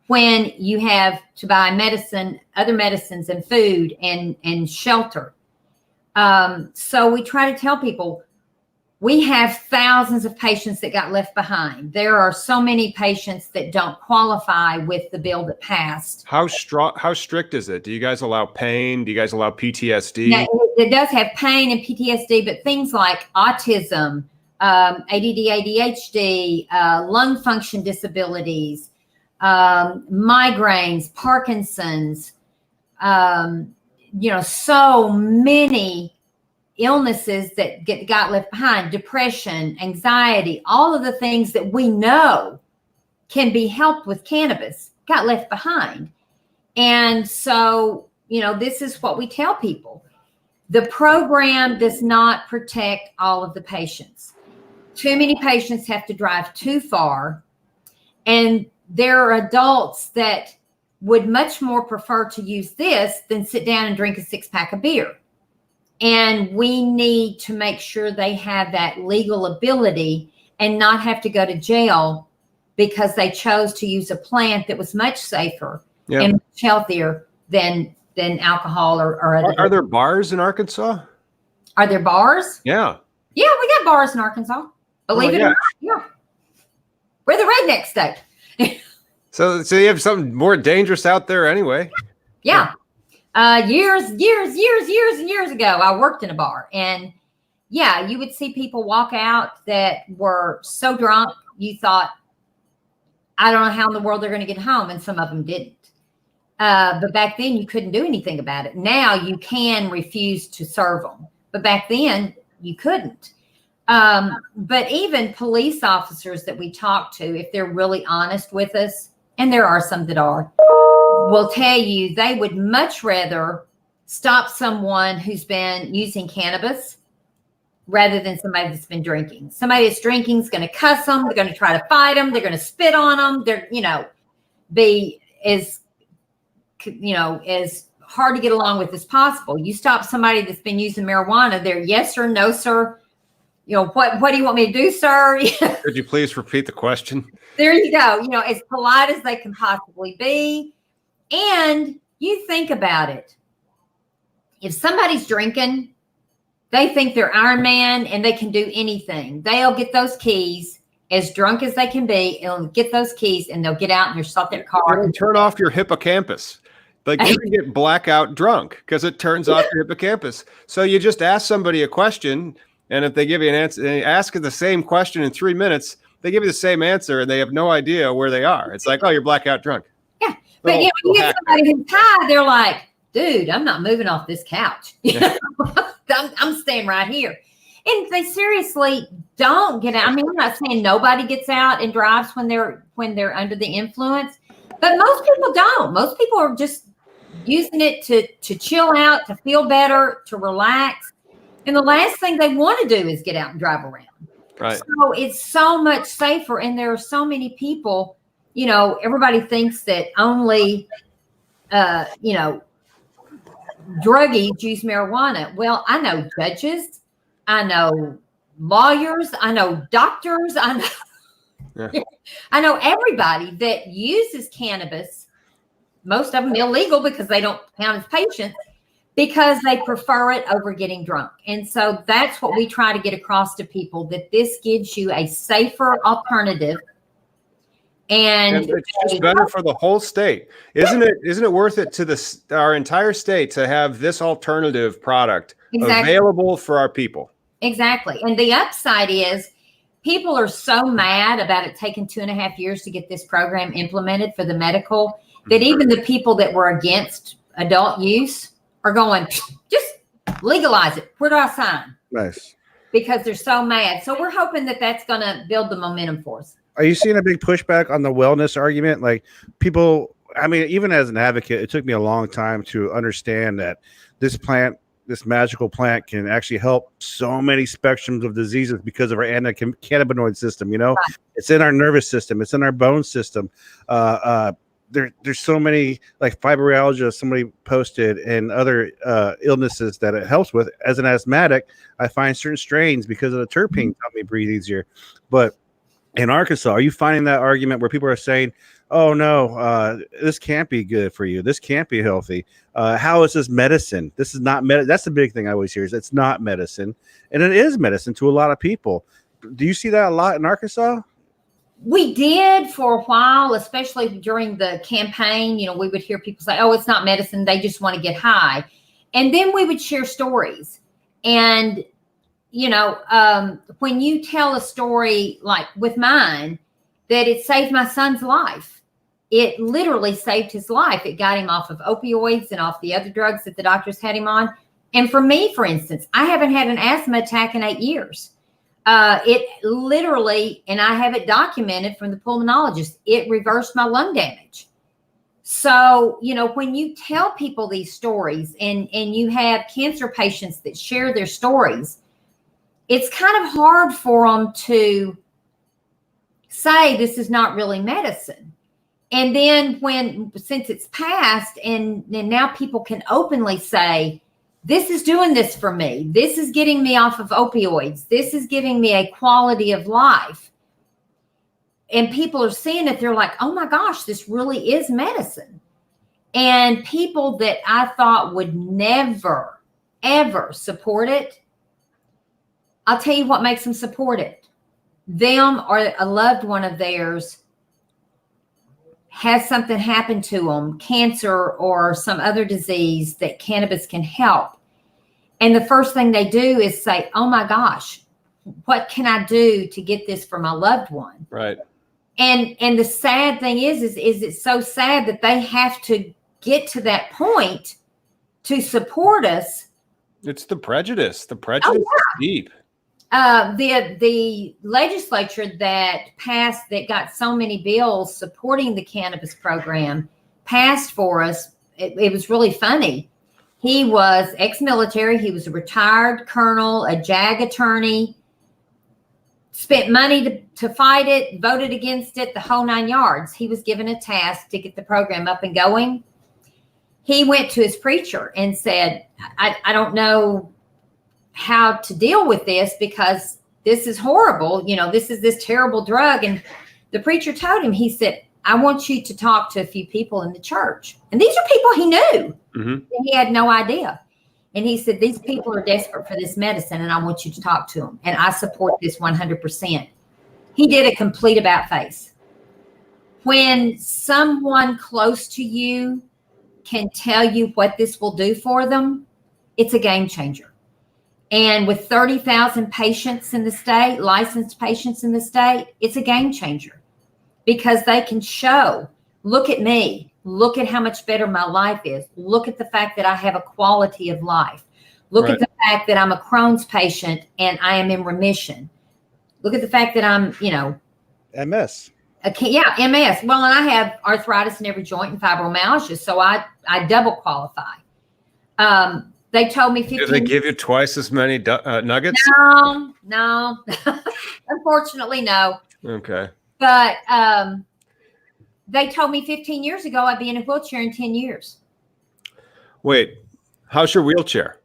when you have to buy medicine, other medicines and food and shelter? So we try to tell people, we have thousands of patients that got left behind. There are so many patients that don't qualify with the bill that passed. How strict is it? Do you guys allow pain? Do you guys allow PTSD? Now, it does have pain and PTSD, but things like autism, ADD, ADHD, lung function disabilities, migraines, Parkinson's, so many illnesses that got left behind, depression, anxiety, all of the things that we know can be helped with cannabis got left behind. And so, this is what we tell people. The program does not protect all of the patients. Too many patients have to drive too far. And there are adults that would much more prefer to use this than sit down and drink a 6-pack of beer. And we need to make sure they have that legal ability and not have to go to jail because they chose to use a plant that was much safer and much healthier than alcohol or other. Are there bars in Arkansas? Are there bars? Yeah. Yeah, we got bars in Arkansas. Believe it or not. Yeah. We're the redneck state. So you have something more dangerous out there anyway. Yeah. Years and years ago, I worked in a bar, and you would see people walk out that were so drunk, you thought, I don't know how in the world they're going to get home. And some of them didn't. But back then you couldn't do anything about it. Now you can refuse to serve them, but back then you couldn't. But even police officers that we talk to, if they're really honest with us, and there are some that are, will tell you they would much rather stop someone who's been using cannabis rather than somebody that's been drinking. Somebody that's drinking is going to cuss them. They're going to try to fight them. They're going to spit on them. They're, be as hard to get along with as possible. You stop somebody that's been using marijuana, they're yes sir, no sir. What do you want me to do, sir? Could you please repeat the question? There you go. As polite as they can possibly be. And you think about it. If somebody's drinking, they think they're Iron Man and they can do anything. They'll get those keys as drunk as they can be. They'll get those keys and they'll get out and they'll stop their car. And turn off your hippocampus. Like you can get blackout drunk because it turns off your hippocampus. So you just ask somebody a question, and if they give you an answer, and you ask the same question in 3 minutes, they give you the same answer and they have no idea where they are. It's like, oh, you're blackout drunk. Yeah. But when you get somebody who's high, they're like, dude, I'm not moving off this couch. I'm staying right here. And they seriously don't get out. I mean, I'm not saying nobody gets out and drives when they're under the influence, but most people don't. Most people are just using it to chill out, to feel better, to relax. And the last thing they want to do is get out and drive around. Right. So it's so much safer. And there are so many people, everybody thinks that only, druggies use marijuana. Well, I know judges, I know lawyers, I know doctors, I know everybody that uses cannabis, most of them illegal because they don't count as patients, because they prefer it over getting drunk. And so that's what we try to get across to people, that this gives you a safer alternative. And it's just better for the whole state. Isn't it worth it to our entire state to have this alternative product available for our people? Exactly. And the upside is people are so mad about it taking 2.5 years to get this program implemented for the medical that even the people that were against adult use are going, just legalize it. Where do I sign? Nice. Because they're so mad. So we're hoping that that's going to build the momentum for us. Are you seeing a big pushback on the wellness argument? Like people, I mean, even as an advocate, it took me a long time to understand that this plant, this magical plant, can actually help so many spectrums of diseases because of our endocannabinoid system. It's in our nervous system. It's in our bone system. There's so many, like fibromyalgia, somebody posted, and other illnesses that it helps with. As an asthmatic, I find certain strains because of the terpenes help me breathe easier. But in Arkansas, are you finding that argument where people are saying, oh no, this can't be good for you, this can't be healthy, how is this medicine? This is not that's the big thing I always hear, is it's not medicine, and it is medicine to a lot of people. Do you see that a lot in Arkansas? We did for a while, especially during the campaign. You know, we would hear people say, oh, it's not medicine, they just want to get high. And then we would share stories. And, you know, when you tell a story like with mine, that it saved my son's life, it literally saved his life. It got him off of opioids and off the other drugs that the doctors had him on. And for me, for instance, I haven't had an asthma attack in 8 years. It literally, and I have it documented from the pulmonologist, it reversed my lung damage. So, you know, when you tell people these stories and you have cancer patients that share their stories, it's kind of hard for them to say this is not really medicine. And then since it's passed and now people can openly say, this is doing this for me. This is getting me off of opioids. This is giving me a quality of life. And people are seeing it. They're like, oh my gosh, this really is medicine. And people that I thought would never, ever support it, I'll tell you what makes them support it. Them or a loved one of theirs has something happen to them, cancer or some other disease that cannabis can help. And the first thing they do is say, oh my gosh, what can I do to get this for my loved one? Right. And the sad thing is it's so sad that they have to get to that point to support us. It's the prejudice. The prejudice is deep. The legislature that got so many bills supporting the cannabis program passed for us. It was really funny. He was ex-military. He was a retired colonel, a JAG attorney, spent money to fight it, voted against it, the whole 9 yards. He was given a task to get the program up and going. He went to his preacher and said, I don't know how to deal with this because this is horrible. You know, this is this terrible drug. And the preacher told him, he said, I want you to talk to a few people in the church. And these are people he knew. Mm-hmm. And he had no idea. And he said, these people are desperate for this medicine and I want you to talk to them. And I support this 100%. He did a complete about face. When someone close to you can tell you what this will do for them, it's a game changer. And with 30,000 patients in the state, licensed patients in the state, it's a game changer because they can show, look at me, look at how much better my life is. Look at the fact that I have a quality of life. Look at the fact that I'm a Crohn's patient and I am in remission. Look at the fact that I'm, you know, MS. MS. Well, and I have arthritis in every joint and fibromyalgia, so I double qualify. They told me 15. Did they give you twice as many nuggets? No. Unfortunately, no. Okay. But they told me 15 years ago I'd be in a wheelchair in 10 years. Wait, how's your wheelchair?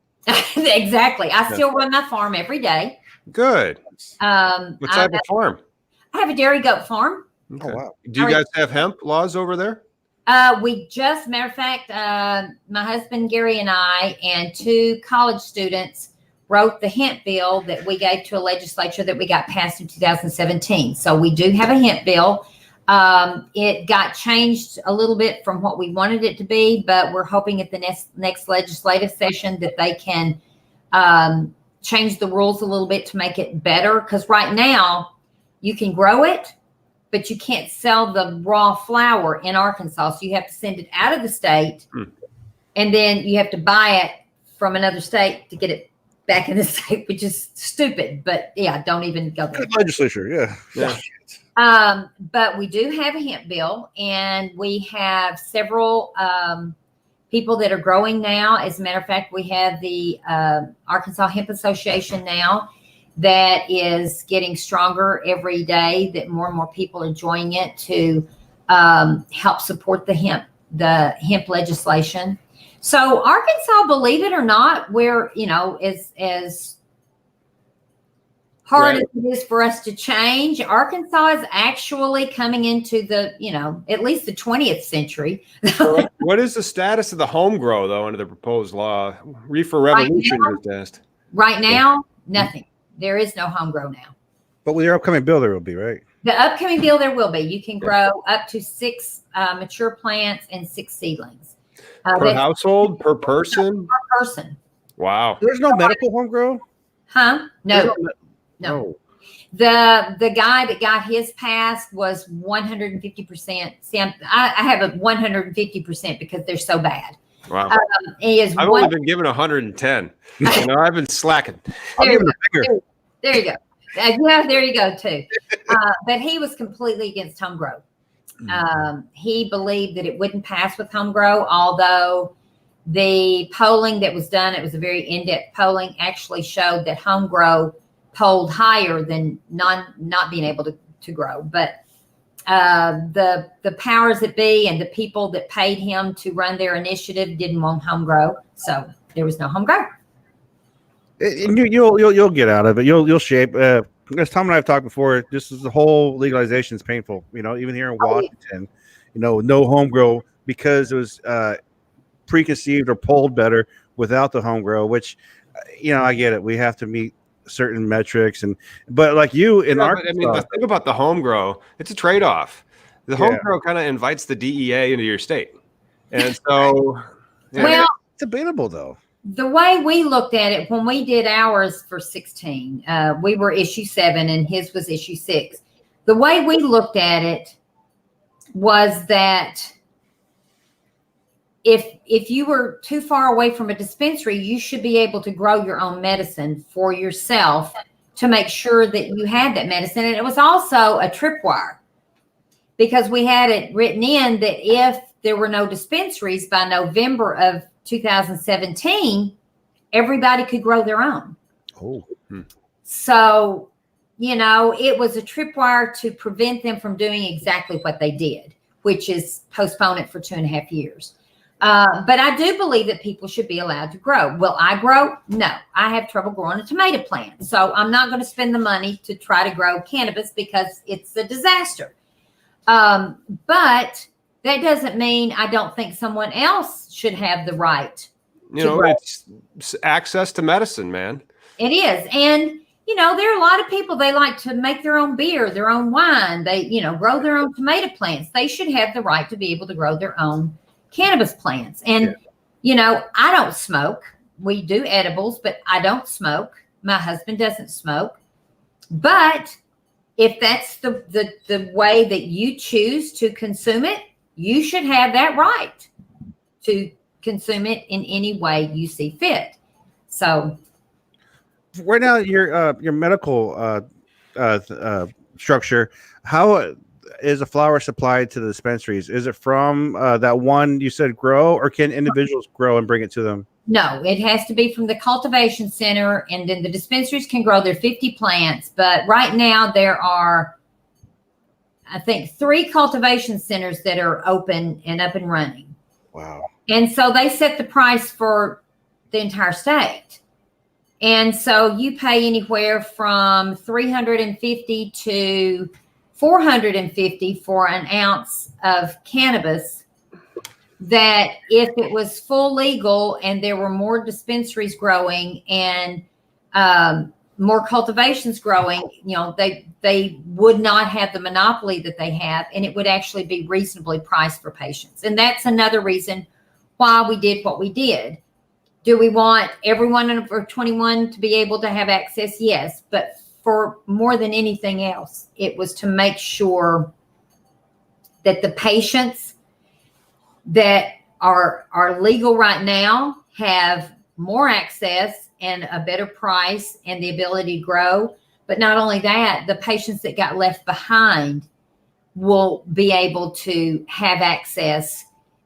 Exactly. I still run my farm every day. Good. What type of farm? I have a dairy goat farm. Okay. Oh, wow. Do you guys have hemp laws over there? We just, matter of fact, my husband, Gary, and I, and 2 college students wrote the hemp bill that we gave to a legislature that we got passed in 2017. So we do have a hemp bill. It got changed a little bit from what we wanted it to be, but we're hoping at the next legislative session that they can change the rules a little bit to make it better. Because right now you can grow it, but you can't sell the raw flower in Arkansas. So you have to send it out of the state and then you have to buy it from another state to get it back in the state, which is stupid, but yeah, don't even go there. Legislature. Yeah. But we do have a hemp bill and we have several people that are growing now. As a matter of fact, we have the Arkansas Hemp Association now that is getting stronger every day, that more and more people are joining it to help support the hemp legislation. So Arkansas, believe it or not, we're, you know, as hard as it is for us to change, Arkansas is actually coming into the, at least the 20th century. What is the status of the home grow, though, under the proposed law? Reefer Revolution just asked. Right now, nothing. There is no home grow now. But with your upcoming bill, there will be, right? The upcoming bill, there will be. You can grow up to 6 mature plants and 6 seedlings. Per household, per person? Per person. Wow. There's no medical home grow? Huh? No. No. The guy that got his passed was 150%. Sam, I have a 150% because they're so bad. Wow. I've only been given 110. I've been slacking. There you go. There you go. Yeah, there you go too. But he was completely against home grow. He believed that it wouldn't pass with home grow, although the polling that was done, it was a very in-depth polling, actually showed that home grow polled higher than not being able to grow. But the powers that be and the people that paid him to run their initiative didn't want home grow, so there was no home grow. And you'll get out of it. You'll shape. As Tom and I have talked before, this is the whole legalization is painful. Even here in Washington, no home grow because it was preconceived or polled better without the home grow. Which, I get it. We have to meet certain metrics, but like you in Arkansas, the thing about the home grow, it's a trade-off. The home grow kind of invites the DEA into your state, and so well, it's debatable though. The way we looked at it when we did ours for 16, we were issue 7 and his was issue 6. The way we looked at it was that if you were too far away from a dispensary, you should be able to grow your own medicine for yourself to make sure that you had that medicine. And it was also a tripwire because we had it written in that if there were no dispensaries by November of 2017, everybody could grow their own. Oh. So, it was a tripwire to prevent them from doing exactly what they did, which is postpone it for 2.5 years. But I do believe that people should be allowed to grow. Will I grow? No. I have trouble growing a tomato plant. So I'm not going to spend the money to try to grow cannabis because it's a disaster. But that doesn't mean I don't think someone else should have the right. It's access to medicine, man. It is. And, there are a lot of people, they like to make their own beer, their own wine. They, grow their own tomato plants. They should have the right to be able to grow their own cannabis plants. And, I don't smoke. We do edibles, but I don't smoke. My husband doesn't smoke. But if that's the way that you choose to consume it, you should have that right to consume it in any way you see fit. So, right now, your medical structure, how is a flower supplied to the dispensaries? Is it from that one you said grow, or can individuals grow and bring it to them? No, it has to be from the cultivation center, and then the dispensaries can grow their 50 plants. But right now there are, I think, 3 cultivation centers that are open and up and running. Wow. And so they set the price for the entire state. And so you pay anywhere from $350 to $450 for an ounce of cannabis, that if it was full legal and there were more dispensaries growing and more cultivations growing, they would not have the monopoly that they have, and it would actually be reasonably priced for patients. And that's another reason why we did what we did. Do we want everyone over 21 to be able to have access? Yes. But for more than anything else, it was to make sure that the patients that are legal right now have more access and a better price and the ability to grow. But not only that, the patients that got left behind will be able to have access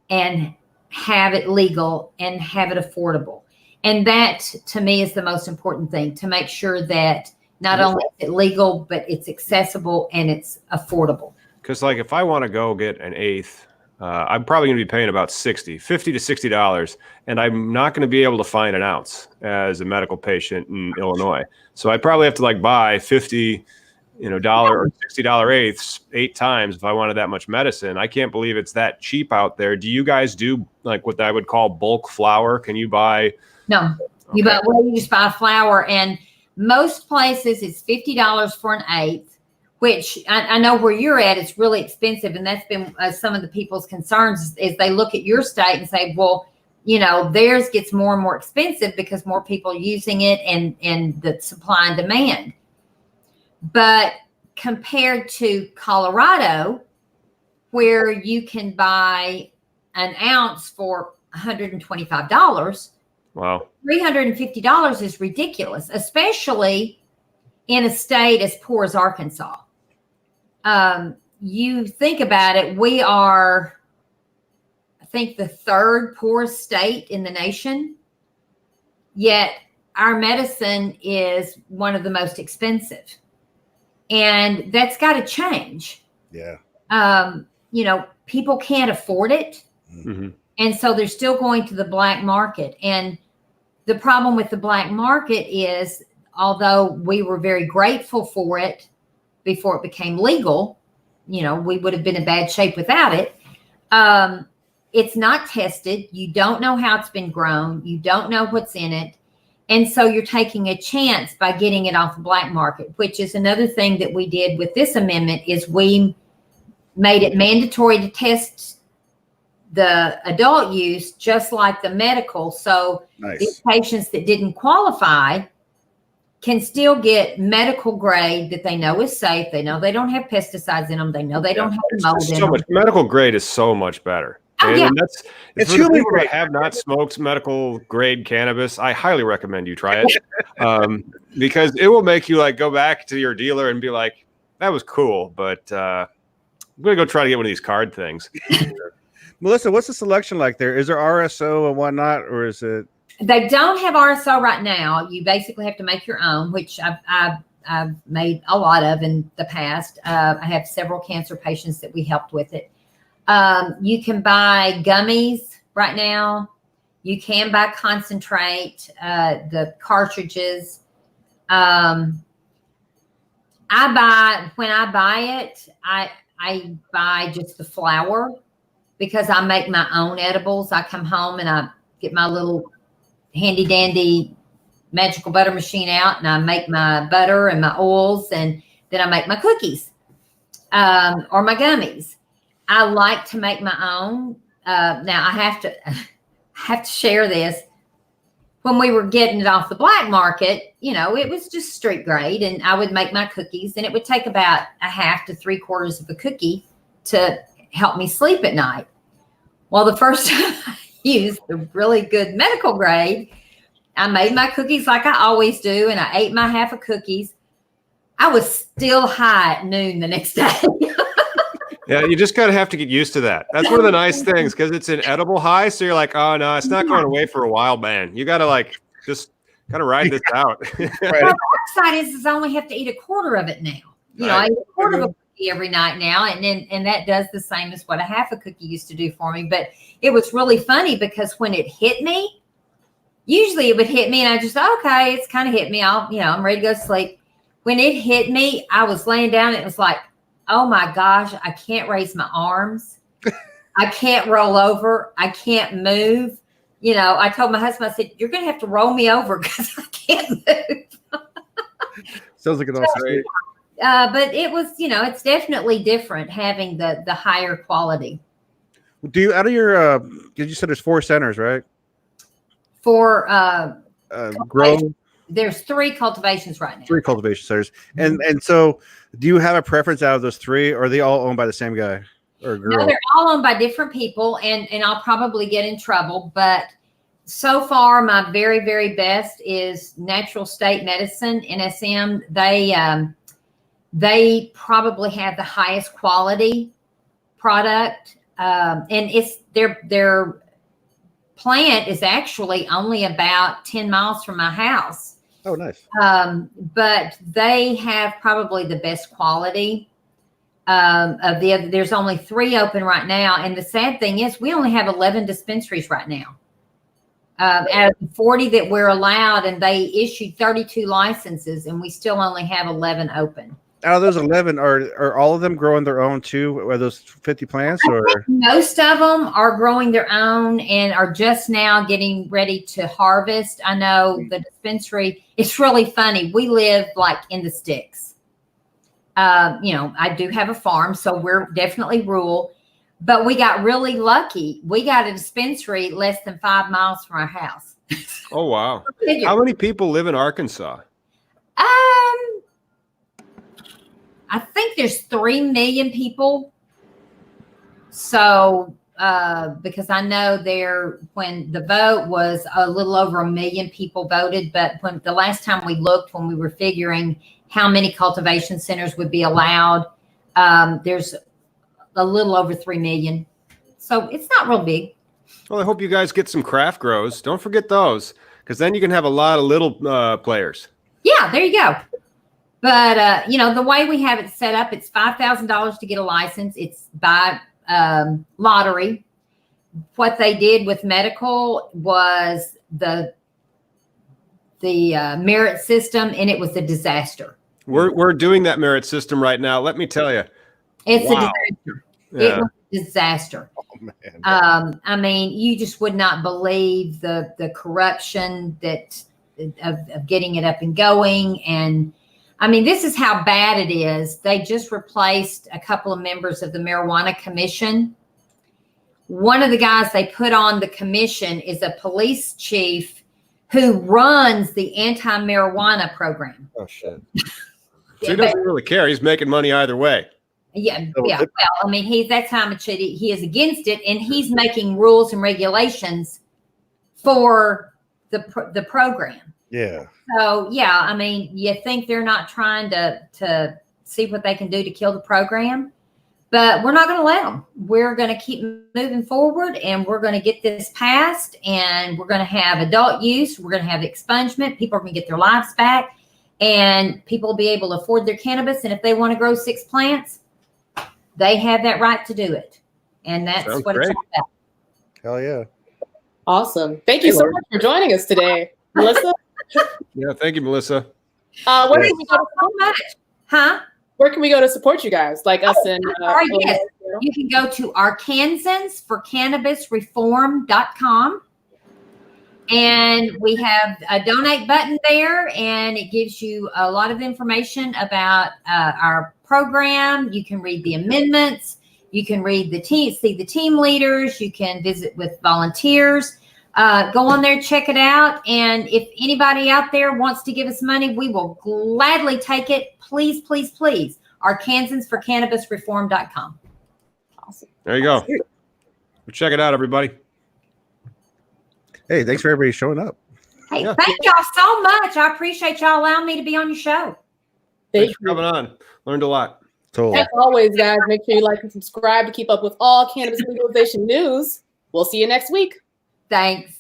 and have it legal and have it affordable. And that, to me, is the most important thing, to make sure that not only is it legal, but it's accessible and it's affordable. Because, if I want to go get an eighth I'm probably going to be paying about $50 to $60, and I'm not going to be able to find an ounce as a medical patient in Illinois. So I probably have to like buy $50, dollar or $60 eighths 8 times if I wanted that much medicine. I can't believe it's that cheap out there. Do you guys do like what I would call bulk flour? Can you buy? No, you just buy flour, and most places it's $50 for an eighth. Which I know where you're at, it's really expensive. And that's been some of the people's concerns is they look at your state and say, well, theirs gets more and more expensive because more people are using it and the supply and demand. But compared to Colorado, where you can buy an ounce for $125, wow, $350 is ridiculous, especially in a state as poor as Arkansas. You think about it, we are, I think, the 3rd poorest state in the nation, yet our medicine is one of the most expensive. And that's got to change. Yeah. People can't afford it. Mm-hmm. And so they're still going to the black market. And the problem with the black market is, although we were very grateful for it before it became legal, we would have been in bad shape without it. It's not tested. You don't know how it's been grown. You don't know what's in it. And so you're taking a chance by getting it off the black market, which is another thing that we did with this amendment is we made it mandatory to test the adult use just like the medical. So these patients that didn't qualify can still get medical grade that they know is safe. They know they don't have pesticides in them. They know they don't have mold in them. Medical grade is so much better. Oh, yeah. And it's for the people that have not smoked medical grade cannabis. I highly recommend you try it because it will make you like go back to your dealer and be like, that was cool, but I'm going to go try to get one of these card things. Melissa, what's the selection like there? Is there RSO and whatnot, or is it? They don't have RSO right now. You basically have to make your own, which I've made a lot of in the past. I have several cancer patients that we helped with it. You can buy gummies right now. You can buy concentrate, the cartridges. When I buy it, I buy just the flour because I make my own edibles. I come home and I get my little handy dandy magical butter machine out and I make my butter and my oils, and then I make my cookies or my gummies. I like to make my own. Now I have to share this. When we were getting it off the black market, it was just street grade, and I would make my cookies, and it would take about a half to 3/4 of a cookie to help me sleep at night. Well, the first time I used the really good medical grade, I made my cookies like I always do, and I ate my half of cookies. I was still high at noon the next day. Yeah, you just gotta have to get used to that. That's one of the nice things because it's an edible high. So you're like, oh no, it's not going away for a while, man. You gotta just kind of ride this out. Right. The upside is I only have to eat 1/4 of it now. I eat 1/4 of a cookie every night now, and that does the same as what a half a cookie used to do for me. But it was really funny because when it hit me, usually it would hit me, and I just okay, it's kind of hit me. I'm ready to go to sleep. When it hit me, I was laying down, and it was like, oh my gosh, I can't raise my arms. I can't roll over. I can't move. I told my husband, I said, you're going to have to roll me over because I can't move. Sounds like an awesome great. But it was, it's definitely different having the higher quality. Do you, out of your, you said there's 4 centers, right? For grow. There's 3 cultivations right now. 3 cultivation centers. And so do you have a preference out of those 3, or are they all owned by the same guy or girl? No, they're all owned by different people, and I'll probably get in trouble. But so far, my very, very best is Natural State Medicine, NSM. They probably have the highest quality product. And it's their plant is actually only about 10 miles from my house. Oh, nice. But they have probably the best quality. of the other. There's only 3 open right now. And the sad thing is we only have 11 dispensaries right now. Out of the 40 that we're allowed, and they issued 32 licenses, and we still only have 11 open. Out of those 11, are all of them growing their own too? Are those 50 plants, or most of them are growing their own and are just now getting ready to harvest? I know the dispensary. It's really funny. We live like in the sticks. I do have a farm, so we're definitely rural. But we got really lucky. We got a dispensary less than 5 miles from our house. Oh, wow. How many people live in Arkansas? I think there's 3 million people. So, because I know when the vote was a little over 1 million people voted, but when the last time we looked, when we were figuring how many cultivation centers would be allowed, there's a little over 3 million. So it's not real big. Well, I hope you guys get some craft grows. Don't forget those, because then you can have a lot of little players. Yeah, there you go. But, the way we have it set up, it's $5,000 to get a license. It's by lottery. What they did with medical was the merit system, and it was a disaster. We're doing that merit system right now. Let me tell you. It's a disaster. Yeah. It was a disaster. oh, man. I mean, you just would not believe the corruption of getting it up and going. And I mean, this is how bad it is. They just replaced a couple of members of the Marijuana Commission. One of the guys they put on the commission is a police chief who runs the anti-marijuana program. Oh, shit. So he doesn't really care. He's making money either way. Yeah. Well, I mean, that's how much he is against it, and he's making rules and regulations for the program. Yeah. So yeah, I mean, you think they're not trying to see what they can do to kill the program, but we're not going to let them. We're going to keep moving forward, and we're going to get this passed, and we're going to have adult use. We're going to have expungement. People are going to get their lives back, and people will be able to afford their cannabis. And if they want to grow 6 plants, they have that right to do it. And that's Sounds what great. it's all about. Hell yeah. Awesome. Thank you so much for joining us today, Melissa. Yeah, thank you, Melissa. Where can we go? So much. Huh? Where can we go to support you guys? Like us and Yes. You can go to Arkansans for CannabisReform.com. And we have a donate button there, and it gives you a lot of information about our program. You can read the amendments. You can read see the team leaders. You can visit with volunteers. Go on there, check it out. And if anybody out there wants to give us money, we will gladly take it. Please, please, please. Arkansans for CannabisReform.com. Awesome. There you go. Check it out, everybody. Hey, thanks for everybody showing up. Hey, Yeah. thank y'all so much. I appreciate y'all allowing me to be on your show. Thanks for coming on. Learned a lot. Totally. As always, guys, make sure you like and subscribe to keep up with all cannabis legalization news. We'll see you next week. Thanks.